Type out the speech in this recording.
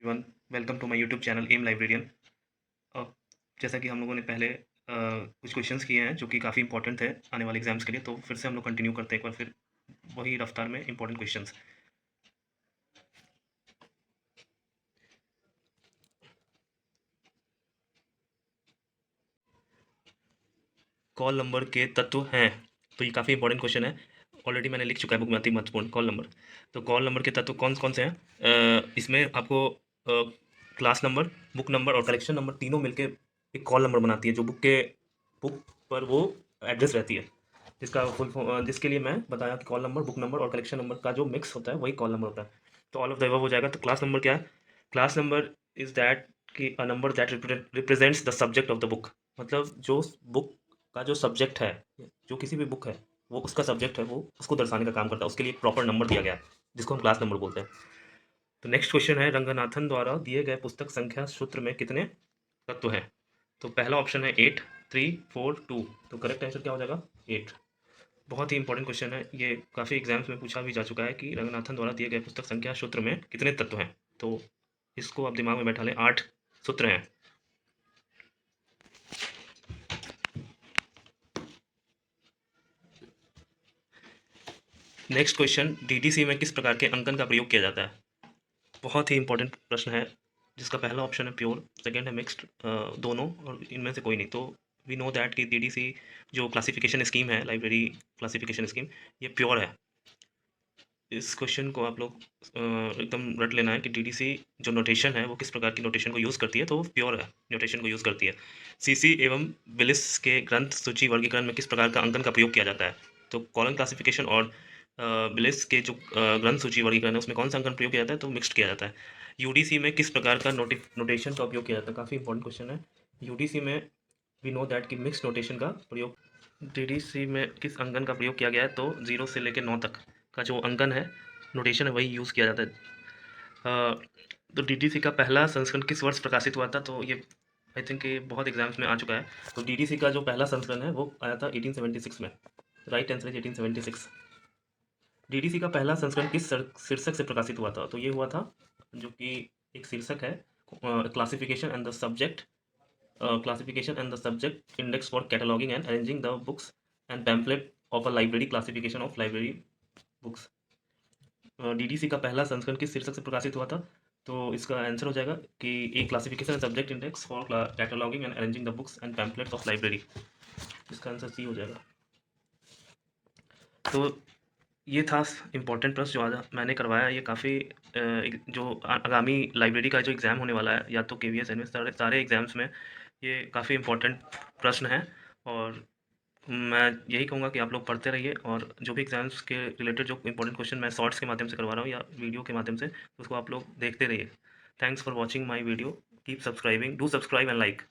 Everyone, welcome to my YouTube channel M librarian. अब जैसा कि हम लोगों ने पहले कुछ क्वेश्चंस किए हैं जो कि काफ़ी इंपॉर्टेंट थे आने वाले एग्जाम्स के लिए, तो फिर से हम लोग कंटिन्यू करते हैं एक बार फिर वही रफ्तार में इंपॉर्टेंट क्वेश्चंस। कॉल नंबर के तत्व हैं, तो ये काफ़ी इंपॉर्टेंट क्वेश्चन है। ऑलरेडी मैंने लिख चुका है बुक में, अति महत्वपूर्ण कॉल नंबर। तो कॉल नंबर के तत्व कौन कौन से हैं? इसमें आपको क्लास नंबर, बुक नंबर और कलेक्शन नंबर तीनों मिलके एक कॉल नंबर बनाती है, जो बुक पर वो एड्रेस रहती है। जिसके लिए मैं बताया कि कॉल नंबर, बुक नंबर और कलेक्शन नंबर का जो मिक्स होता है वही कॉल नंबर होता है। तो ऑल ऑफ द अबव हो जाएगा। तो क्लास नंबर क्या है? क्लास नंबर इज दैट कि a number that represents the subject of the book. मतलब जो बुक का जो सब्जेक्ट है, जो किसी भी बुक है वो उसका सब्जेक्ट है, वो उसको दर्शाने का काम करता है। उसके लिए एक प्रॉपर नंबर दिया गया है जिसको हम क्लास नंबर बोलते हैं। तो नेक्स्ट क्वेश्चन है, रंगनाथन द्वारा दिए गए पुस्तक संख्या सूत्र में कितने तत्व हैं? तो पहला ऑप्शन है 8, 3, 4, 2। तो करेक्ट आंसर क्या हो जाएगा? 8। बहुत ही इंपॉर्टेंट क्वेश्चन है ये, काफ़ी एग्जाम्स में पूछा भी जा चुका है कि रंगनाथन द्वारा दिए गए पुस्तक संख्या सूत्र में कितने तत्व हैं। तो इसको आप दिमाग में बैठा लें, 8 सूत्र हैं। नेक्स्ट क्वेश्चन, डीडीसी में किस प्रकार के अंकन का प्रयोग किया जाता है? बहुत ही इंपॉर्टेंट प्रश्न है, जिसका पहला ऑप्शन है प्योर, सेकंड है मिक्स्ड, दोनों और इनमें से कोई नहीं। तो वी नो दैट कि डीडीसी जो क्लासिफिकेशन स्कीम है, लाइब्रेरी क्लासिफिकेशन स्कीम, ये प्योर है। इस क्वेश्चन को आप लोग एकदम रट लेना है कि डीडीसी जो नोटेशन है वो किस प्रकार की नोटेशन को यूज़ करती है, तो वो प्योर है, नोटेशन को यूज़ करती है। सीसी एवं बिलिस के ग्रंथ सूची वर्गीकरण में किस प्रकार का अंकन का प्रयोग किया जाता है? तो कॉलम क्लासिफिकेशन और बिलिस के जो ग्रंथ सूची वर्गीकरण है उसमें कौन सा अंकन प्रयोग किया जाता है? तो मिक्स्ड किया जाता है। यूडीसी में किस प्रकार का नोटेशन का उपयोग किया जाता है? काफ़ी इंपॉर्टेंट क्वेश्चन है। यूडीसी में वी नो दैट कि मिक्स नोटेशन का प्रयोग। डीडीसी में किस अंकन का प्रयोग किया गया है? तो 0 से लेकर 9 तक का जो अंकन है, नोटेशन है, वही यूज़ किया जाता है। तो डीडीसी का पहला संस्करण किस वर्ष प्रकाशित हुआ था? तो ये आई थिंक ये बहुत एग्जाम्स में आ चुका है। तो डीडीसी का जो पहला संस्करण है वो आया था 1876 में। राइट आंसर है 1876। डीडीसी का पहला संस्करण किस शीर्षक से प्रकाशित हुआ था? तो ये हुआ था, जो कि एक शीर्षक है, classification and the subject, classification and the subject index for cataloging and arranging the books and pamphlet of a library, classification of library books। DDC का पहला संस्करण किस शीर्षक से प्रकाशित हुआ था? तो इसका आंसर हो जाएगा कि A classification and subject index for cataloguing and arranging the books and pamphlets of library. इसका आंसर सी हो जाएगा। तो ये था इंपॉर्टेंट प्रश्न जो आज मैंने करवाया। ये काफ़ी जो आगामी लाइब्रेरी का जो एग्ज़ाम होने वाला है, या तो केवीएस एनवीएस, सारे एग्ज़ाम्स में ये काफ़ी इंपॉर्टेंट प्रश्न हैं। और मैं यही कहूँगा कि आप लोग पढ़ते रहिए, और जो भी एग्ज़ाम्स के रिलेटेड जो इंपॉर्टेंट क्वेश्चन मैं शॉर्ट्स के माध्यम से करवा रहा हूँ या वीडियो के माध्यम से, उसको आप लोग देखते रहिए। Thanks for watching my video, keep subscribing, do subscribe and like.